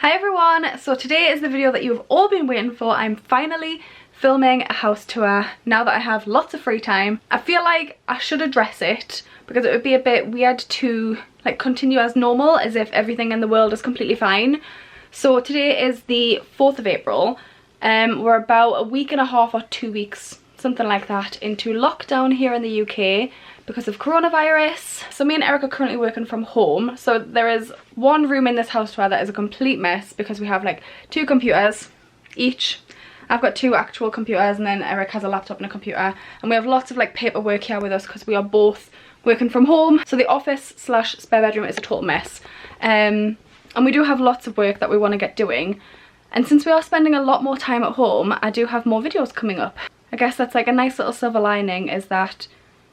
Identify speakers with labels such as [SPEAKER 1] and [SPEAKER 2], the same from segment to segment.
[SPEAKER 1] Hi everyone, so today is the video that you've all been waiting for. I'm finally filming a house tour now that I have lots of free time. I feel like I should address it because it would be a bit weird to like continue as normal as if everything in the world is completely fine. So today is the 4th of April. We're about a week and a half or 2 weeks, something like that, into lockdown here in the UK because of coronavirus. So me and Eric are currently working from home. So there is one room in this house tour that is a complete mess because we have like 2 computers each. I've got 2 actual computers and then Eric has a laptop and a computer, and we have lots of like paperwork here with us because we are both working from home. So the office slash spare bedroom is a total mess. And we do have lots of work that we want to get doing. And since we are spending a lot more time at home, I do have more videos coming up. I guess that's like a nice little silver lining, is that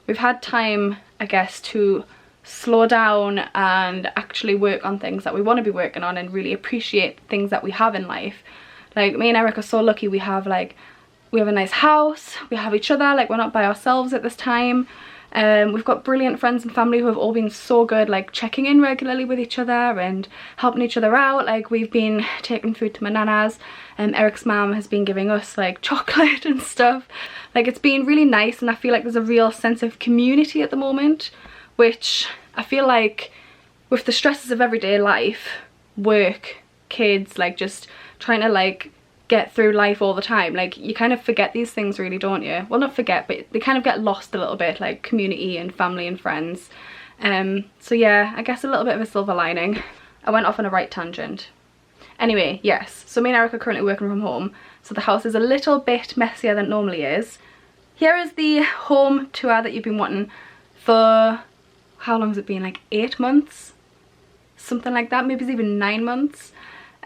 [SPEAKER 1] we've had time, I guess, to slow down and actually work on things that we want to be working on and really appreciate things that we have in life. Like, me and Eric are so lucky we have a nice house, we have each other, like we're not by ourselves at this time. We've got brilliant friends and family who have all been so good, like checking in regularly with each other and helping each other out. Like, we've been taking food to my nana's, and Eric's mum has been giving us like chocolate and stuff. Like, it's been really nice, and I feel like there's a real sense of community at the moment, which I feel like with the stresses of everyday life, work, kids, like just trying to like get through life all the time, like you kind of forget these things, really, don't you? Well, not forget, but they kind of get lost a little bit, like community and family and friends. So yeah, I guess a little bit of a silver lining. I went off on a right tangent. Anyway, yes, so me and Eric are currently working from home, so the house is a little bit messier than it normally is. Here is the home tour that you've been wanting for, how long has it been, like 8 months? Something like that, maybe it's even 9 months.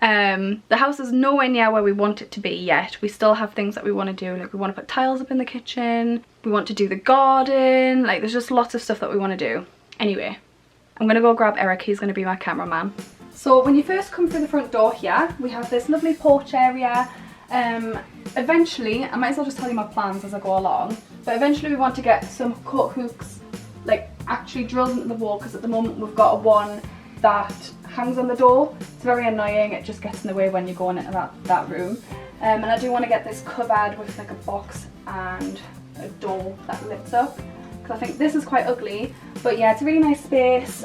[SPEAKER 1] The house is nowhere near where we want it to be yet. We still have things that we want to do, like we want to put tiles up in the kitchen, we want to do the garden, like there's just lots of stuff that we want to do. Anyway, I'm gonna go grab Eric, he's gonna be my cameraman. So when you first come through the front door here, we have this lovely porch area. Eventually, I might as well just tell you my plans as I go along, but eventually we want to get some coat hooks like actually drilled into the wall, because at the moment we've got one that hangs on the door. It's very annoying, it just gets in the way when you're going into that room. And I do want to get this covered with like a box and a door that lifts up, because I think this is quite ugly. But yeah, it's a really nice space.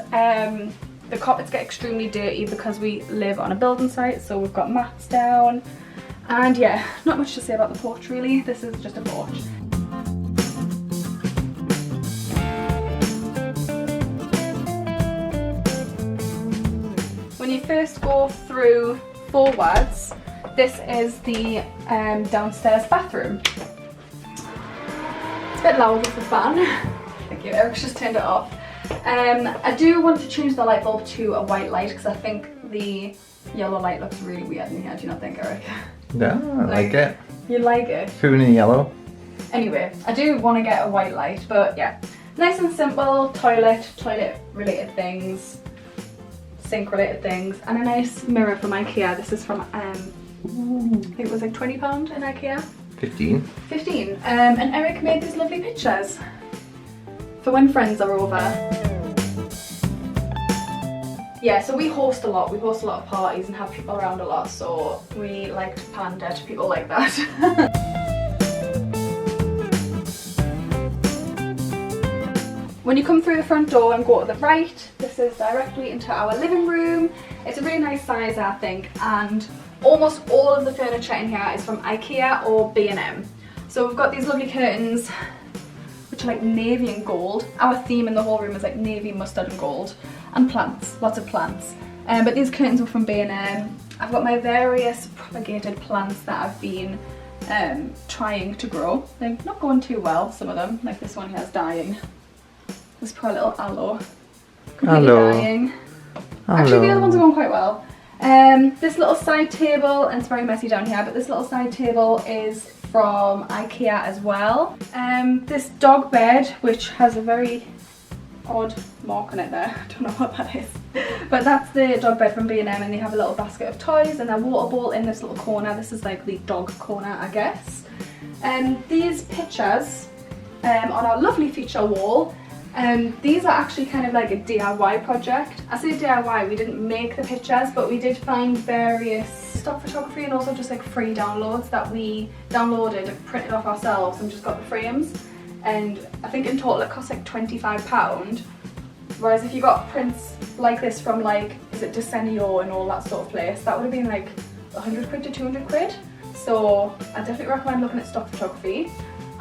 [SPEAKER 1] The carpets get extremely dirty because we live on a building site, so we've got mats down. And yeah, not much to say about the porch really, this is just a porch. When you first go through forwards, this is the downstairs bathroom. It's a bit loud with the fan. Thank you, Eric's just turned it off. I do want to change the light bulb to a white light because I think the yellow light looks really weird in here. Do you not think, Eric?
[SPEAKER 2] Yeah, I like it.
[SPEAKER 1] You like it?
[SPEAKER 2] Food in yellow.
[SPEAKER 1] Anyway, I do want to get a white light, but yeah. Nice and simple, toilet related things, sink related things, and a nice mirror from Ikea. This is from, I think it was like £20 in Ikea.
[SPEAKER 2] 15.
[SPEAKER 1] 15. And Eric made these lovely pictures for when friends are over. Yeah, so we host a lot. We host a lot of parties and have people around a lot, so we like to pander to people like that. When you come through the front door and go to the right, this is directly into our living room. It's a really nice size, I think, and almost all of the furniture in here is from Ikea or B&M. So we've got these lovely curtains, which are like navy and gold. Our theme in the whole room is like navy, mustard and gold. And plants, lots of plants. But these curtains were from B&M. I've got my various propagated plants that I've been trying to grow. They're not going too well, some of them. Like this one here is dying. This poor little aloe. Completely dying. Actually, the other ones are going quite well. This little side table, and it's very messy down here, but this little side table is from Ikea as well. This dog bed, which has a very odd mark on it there, I don't know what that is, but that's the dog bed from B&M, and they have a little basket of toys and their water bowl in this little corner. This is like the dog corner, I guess. These pictures on our lovely feature wall These are actually kind of like a DIY project. I say DIY, we didn't make the pictures, but we did find various stock photography and also just like free downloads that we downloaded and printed off ourselves and just got the frames. And I think in total it cost like £25. Whereas if you got prints like this from like, is it Desenio and all that sort of place, that would have been like 100 quid to 200 quid. So I definitely recommend looking at stock photography.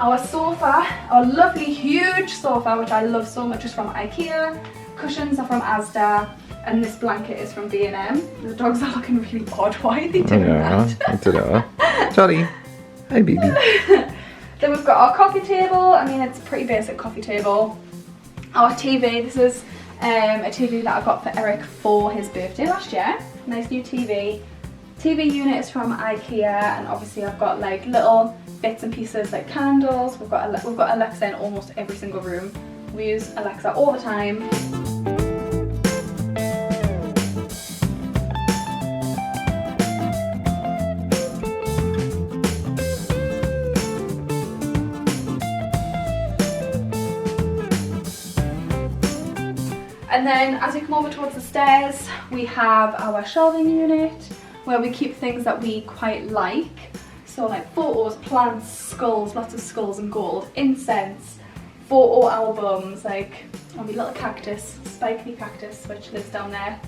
[SPEAKER 1] Our sofa, our lovely huge sofa, which I love so much, is from Ikea. Cushions are from Asda, and this blanket is from B&M. The dogs are looking really odd. Why are they doing that?
[SPEAKER 2] I don't know. Johnny, hi baby.
[SPEAKER 1] Then we've got our coffee table. I mean, it's a pretty basic coffee table. Our TV, this is a TV that I got for Eric for his birthday last year. Nice new TV. TV unit is from Ikea, and obviously I've got like little bits and pieces like candles. We've got Alexa in almost every single room. We use Alexa all the time. And then as you come over towards the stairs, we have our shelving unit where we keep things that we quite like. So like photos, plants, skulls, lots of skulls and gold, incense, photo albums, like my little cactus, spiky cactus, which lives down there.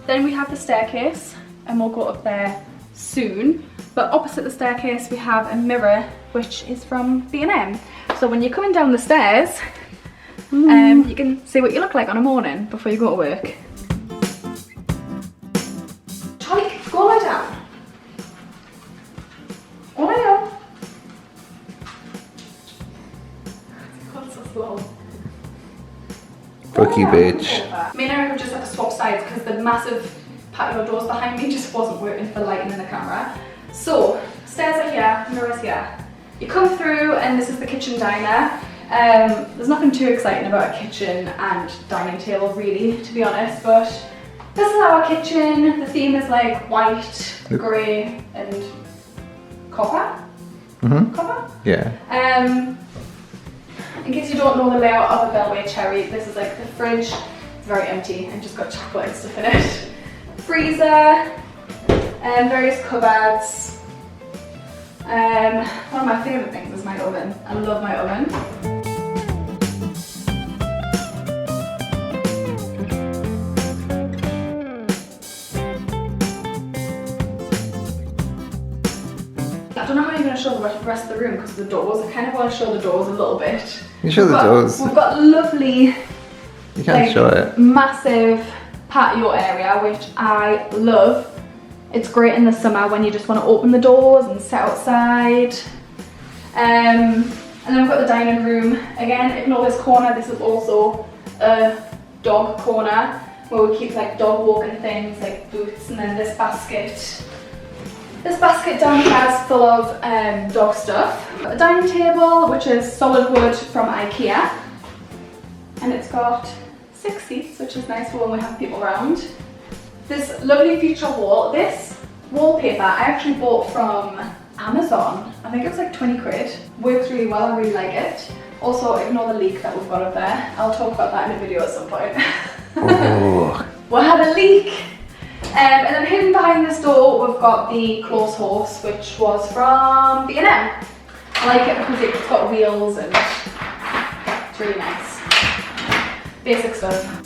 [SPEAKER 1] Then we have the staircase, and we'll go up there soon. But opposite the staircase we have a mirror, which is from B&M. So when you're coming down the stairs, you can see what you look like on a morning before you go to work. Charlie, go lie down. Go lie down. God, so slow.
[SPEAKER 2] Cookie bitch.
[SPEAKER 1] Me and Eric have just had to swap sides because the massive patio doors behind me just wasn't working for lighting in the camera. So, stairs are here, mirrors here. You come through and this is the kitchen diner. There's nothing too exciting about a kitchen and dining table really, to be honest, but this is our kitchen. The theme is like white, grey and copper? Copper?
[SPEAKER 2] Yeah.
[SPEAKER 1] In case you don't know the layout of a Bellway cherry, this is like the fridge. It's very empty and just got chocolate and stuff in it. Freezer, various cupboards. One of my favourite things is my oven. I love my oven. I don't know how you're going to show the rest of the room because of the doors. I kind of want to show the doors a little bit.
[SPEAKER 2] You show the doors.
[SPEAKER 1] We've got lovely,
[SPEAKER 2] you can't show it.
[SPEAKER 1] Massive patio area, which I love. It's great in the summer when you just want to open the doors and sit outside. And then we've got the dining room. Again, ignore this corner. This is also a dog corner where we keep like dog walking things like boots, and then this basket. This basket down here is full of dog stuff. Got the dining table, which is solid wood from Ikea. And it's got 6 seats, which is nice for when we have people around. This lovely feature wall. This wallpaper I actually bought from Amazon. I think it was like 20 quid. Works really well, I really like it. Also, ignore the leak that we've got up there. I'll talk about that in a video at some point.
[SPEAKER 2] Oh.
[SPEAKER 1] We had a leak. And then hidden behind this door, we've got the clothes horse, which was from B&M. I like it because it's got wheels and it's really nice. Basic stuff.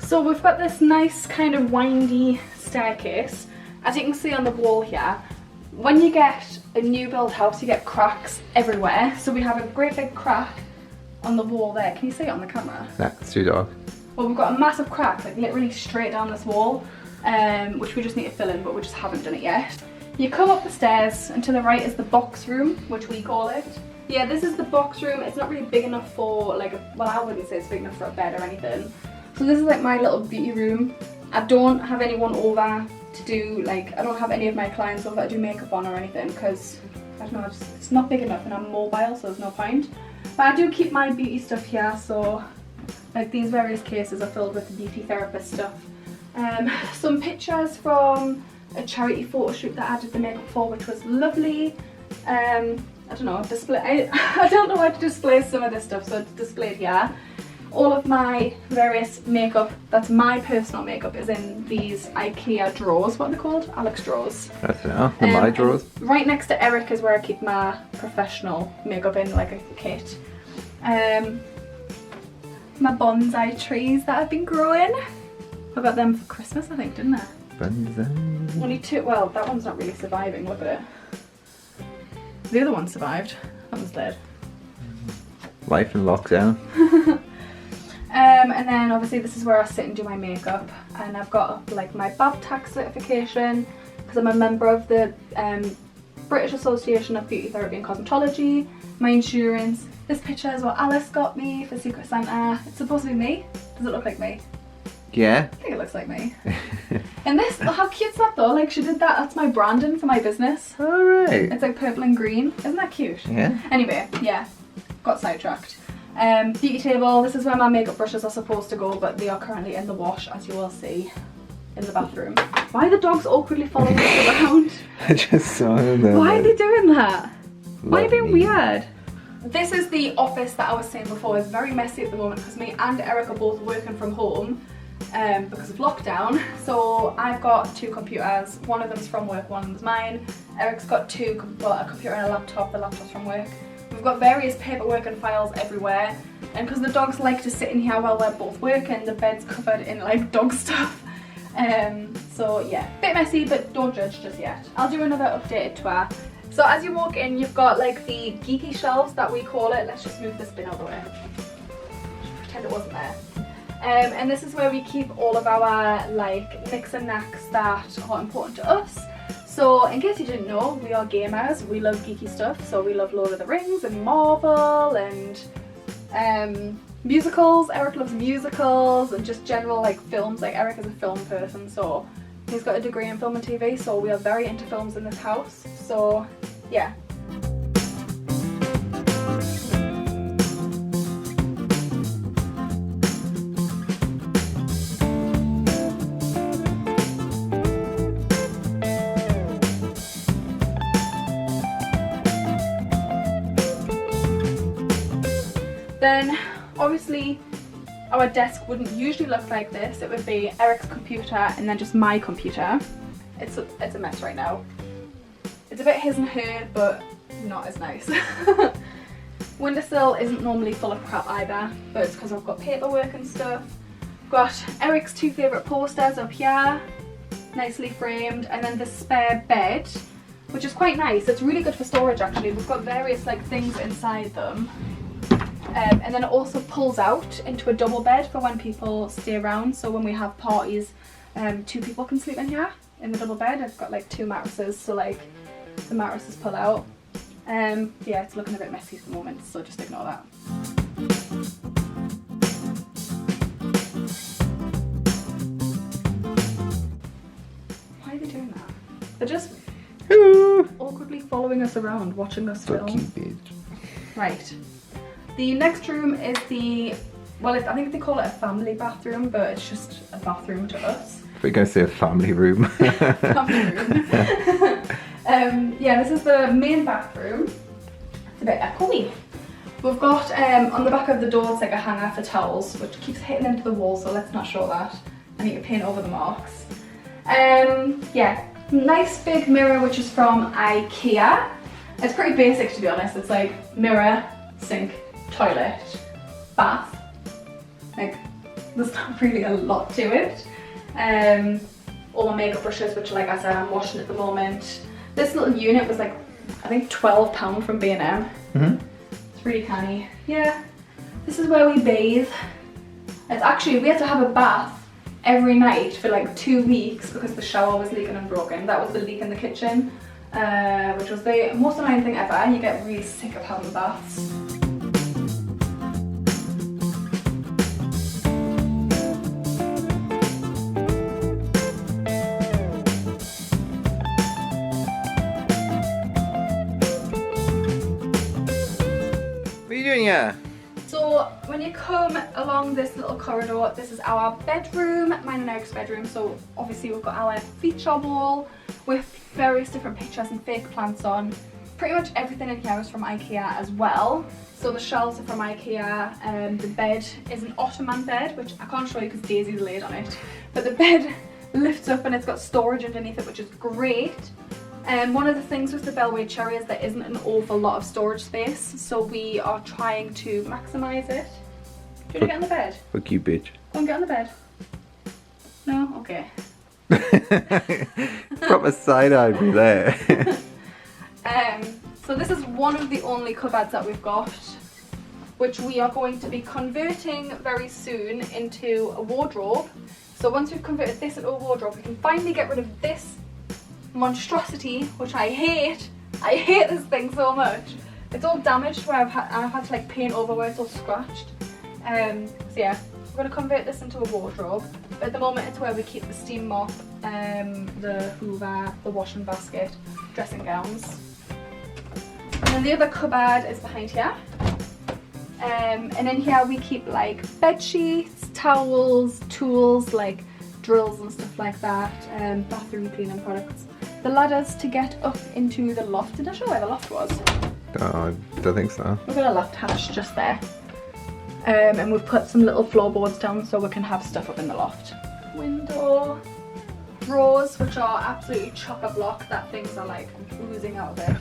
[SPEAKER 1] So we've got this nice kind of windy staircase. As you can see on the wall here, when you get a new build house you get cracks everywhere. So we have a great big crack on the wall there. Can you see it on the camera?
[SPEAKER 2] Yeah, it's too dark.
[SPEAKER 1] Well, we've got a massive crack, like literally straight down this wall, which we just need to fill in, but we just haven't done it yet. You come up the stairs and to the right is the box room, which we call it. Yeah, this is the box room. It's not really big enough for like well, I wouldn't say it's big enough for a bed or anything. So this is like my little beauty room. I don't have anyone over to do like, I don't have any of my clients over to do makeup on or anything because I don't know, it's not big enough and I'm mobile, so there's no point. But I do keep my beauty stuff here, so like these various cases are filled with beauty therapist stuff. Some pictures from a charity photo shoot that I did the makeup for, which was lovely. I don't know, I don't know how to display some of this stuff, so it's displayed here. All of my various makeup, that's my personal makeup, is in these Ikea drawers. What are they called? Alex drawers.
[SPEAKER 2] That's it, my drawers.
[SPEAKER 1] Right next to Eric is where I keep my professional makeup in, like a kit. My bonsai trees that I've been growing. I got them for Christmas, I think, didn't I?
[SPEAKER 2] Bonsai.
[SPEAKER 1] Only two. Well, that one's not really surviving. Look at it. The other one survived. That one's dead.
[SPEAKER 2] Life in lockdown.
[SPEAKER 1] And then obviously this is where I sit and do my makeup, and I've got like my BABTAC certification because I'm a member of the British Association of Beauty Therapy and Cosmetology, my insurance. This picture is what Alice got me for Secret Santa. It's supposed to be me. Does it look like me?
[SPEAKER 2] Yeah.
[SPEAKER 1] I think it looks like me. And this, oh, how cute's that though? Like she did that, that's my branding for my business.
[SPEAKER 2] Alright.
[SPEAKER 1] It's like purple and green. Isn't that cute?
[SPEAKER 2] Yeah.
[SPEAKER 1] Anyway, yeah, got sidetracked. Beauty table, this is where my makeup brushes are supposed to go, but they are currently in the wash, as you will see, in the bathroom. Why are the dogs awkwardly following us around?
[SPEAKER 2] I just saw them there.
[SPEAKER 1] Why are they doing that? Why are you being
[SPEAKER 2] Lovely.
[SPEAKER 1] weird? This is the office that I was saying before. It's very messy at the moment because me and Eric are both working from home because of lockdown. So I've got two computers. One of them's from work, one of them's mine. Eric's got a computer and a laptop. The laptop's from work. We've got various paperwork and files everywhere, and because the dogs like to sit in here while we're both working, the bed's covered in like dog stuff. So yeah, bit messy, but don't judge just yet. I'll do another updated tour. So as you walk in, you've got like the geeky shelves that we call it. Let's just move this bin out of the way. Pretend it wasn't there. And this is where we keep all of our like nicks and knacks that are important to us. So in case you didn't know, we are gamers, we love geeky stuff, so we love Lord of the Rings and Marvel and musicals. Eric loves musicals and just general like films. Like Eric is a film person, so he's got a degree in film and TV, so we are very into films in this house. So yeah. Then obviously our desk wouldn't usually look like this. It would be Eric's computer and then just my computer. It's a mess right now. It's a bit his and her, but not as nice. Windowsill isn't normally full of crap either, but it's because I've got paperwork and stuff. Got Eric's two favourite posters up here, nicely framed, and then the spare bed, which is quite nice. It's really good for storage actually. We've got various like things inside them. And then it also pulls out into a double bed for when people stay around. So when we have parties, two people can sleep in here in the double bed. I've got like two mattresses, so like the mattresses pull out. Yeah, it's looking a bit messy at the moment, so just ignore that. Why are they doing that? They're just awkwardly following us around, watching us film. Right. The next room is the, well, I think they call it a family bathroom, but it's just a bathroom to us.
[SPEAKER 2] We're going to say a family room.
[SPEAKER 1] Family room. Yeah, this is the main bathroom. It's a bit echoey. We've got, on the back of the door, it's like a hanger for towels, which keeps hitting into the wall, so let's not show that. I need to paint over the marks. Yeah, nice big mirror, which is from Ikea. It's pretty basic, to be honest. It's like mirror, sink, toilet, bath. Like, there's not really a lot to it. All my makeup brushes, which like I said, I'm washing at the moment. This little unit was like, I think £12 from B&M.
[SPEAKER 2] Mm-hmm.
[SPEAKER 1] It's really canny. Yeah, this is where we bathe. It's actually, we had to have a bath every night for like 2 weeks because the shower was leaking and broken. That was the leak in the kitchen, which was the most annoying thing ever. You get really sick of having baths.
[SPEAKER 2] here?
[SPEAKER 1] So when you come along this little corridor, this is our bedroom, mine and Eric's bedroom. So obviously we've got our feature wall with various different pictures and fake plants on. Pretty much everything in here is from Ikea as well. So the shelves are from Ikea, the bed is an Ottoman bed, which I can't show you because Daisy's laid on it. But the bed lifts up and it's got storage underneath it, which is great. One of the things with the Bellway Cherry is there isn't an awful lot of storage space, so we are trying to maximise it. Do you want to get on the bed?
[SPEAKER 2] Fuck you, bitch.
[SPEAKER 1] Go and get on the bed. No? Okay.
[SPEAKER 2] Proper side-eyed me there.
[SPEAKER 1] So this is one of the only cupboards that we've got, which we are going to be converting very soon into a wardrobe. So once we've converted this into a wardrobe, we can finally get rid of this monstrosity, which I hate. I hate this thing so much. It's all damaged where I've had to like paint over where it's all scratched. So yeah, we're going to convert this into a wardrobe. But at the moment it's where we keep the steam mop, the hoover, the washing basket, dressing gowns. And then the other cupboard is behind here. And in here we keep like bed sheets, towels, tools like drills and stuff like that, bathroom cleaning products. The ladders to get up into the loft. Did I show where the loft was?
[SPEAKER 2] Oh, I don't think so.
[SPEAKER 1] We've got a loft hatch just there. And we've put some little floorboards down so we can have stuff up in the loft. Window, drawers, which are absolutely chock-a-block, that things are like oozing out of it.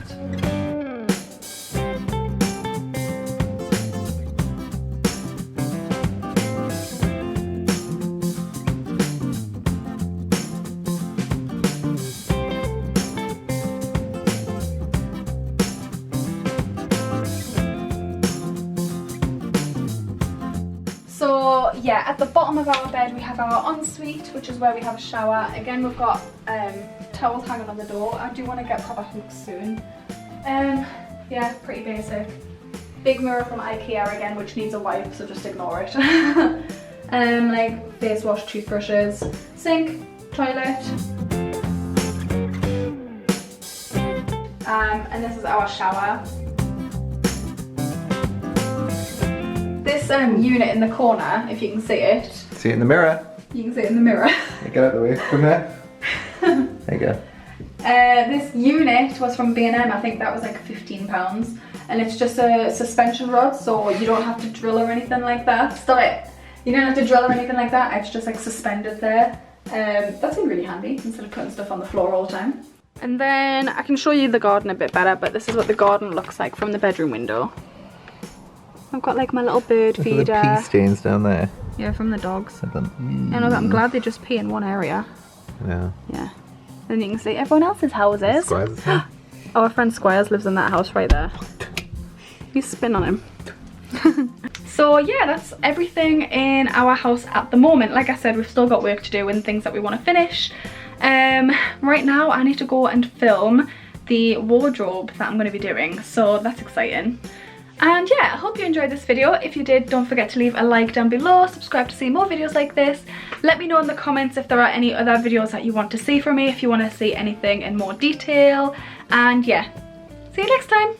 [SPEAKER 1] So yeah, at the bottom of our bed we have our ensuite, which is where we have a shower. Again, we've got towels hanging on the door. I do want to get proper hooks soon. Yeah, pretty basic. Big mirror from Ikea again, which needs a wipe, so just ignore it. Like face wash, toothbrushes, sink, toilet. And this is our shower. This unit in the corner, if you can see it.
[SPEAKER 2] See it in the mirror.
[SPEAKER 1] You can see it in the mirror.
[SPEAKER 2] Get out of the way from there. There you go.
[SPEAKER 1] This unit was from B&M, I think that was like £15. And it's just a suspension rod, so you don't have to drill or anything like that. Stop it! You don't have to drill or anything like that, it's just like suspended there. That's been really handy, instead of putting stuff on the floor all the time. And then I can show you the garden a bit better, but this is what the garden looks like from the bedroom window. I've got like my little bird feeder.
[SPEAKER 2] The pee stains down there.
[SPEAKER 1] Yeah, from the dogs. And I'm glad they just pee in one area.
[SPEAKER 2] Yeah.
[SPEAKER 1] Yeah. Then you can see everyone else's houses.
[SPEAKER 2] Squires.
[SPEAKER 1] Our friend Squires lives in that house right there. You spin on him. So yeah, that's everything in our house at the moment. Like I said, we've still got work to do and things that we want to finish. Right now I need to go and film the wardrobe that I'm going to be doing, so that's exciting. And yeah, I hope you enjoyed this video. If you did, don't forget to leave a like down below, subscribe to see more videos like this. Let me know in the comments if there are any other videos that you want to see from me, if you want to see anything in more detail. And yeah, see you next time.